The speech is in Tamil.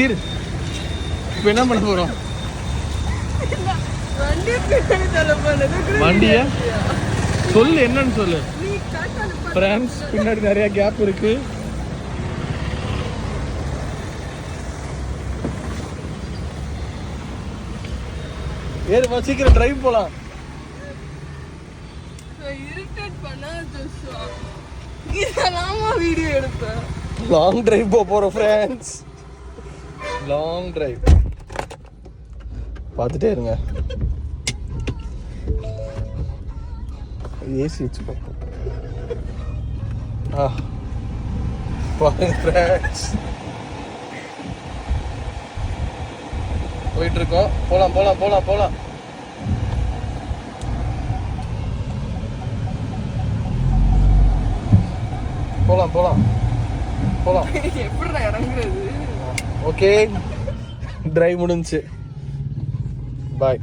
இரு இப்போ என்ன பண்ண போகிறோம்? வண்டிய சொல்லு, என்னன்னு சொல்லு. ஃப்ரெண்ட்ஸ், பின்னாடி நிறைய கேப் இருக்கு. ஏறுப்பா, சீக்கிரம் டிரைவ் போலாம். வீடியோ எடுப்பேன். லாங் டிரைவ் போறோம் ஃப்ரெண்ட்ஸ். லாங் டிரைவ் பார்த்துட்டே இருங்க. ஏசி வச்சு பார்ப்போம். பாருங்க ஃப்ரெண்ட்ஸ், போயிட்டு இருக்கோம். போலாம் போலாம் போலாம் போலாம். போலாம் போலாம் போலாம். எப்படி இறங்குறது? ஓகே, டிரைவ் முடிஞ்சுச்சு. பாய்.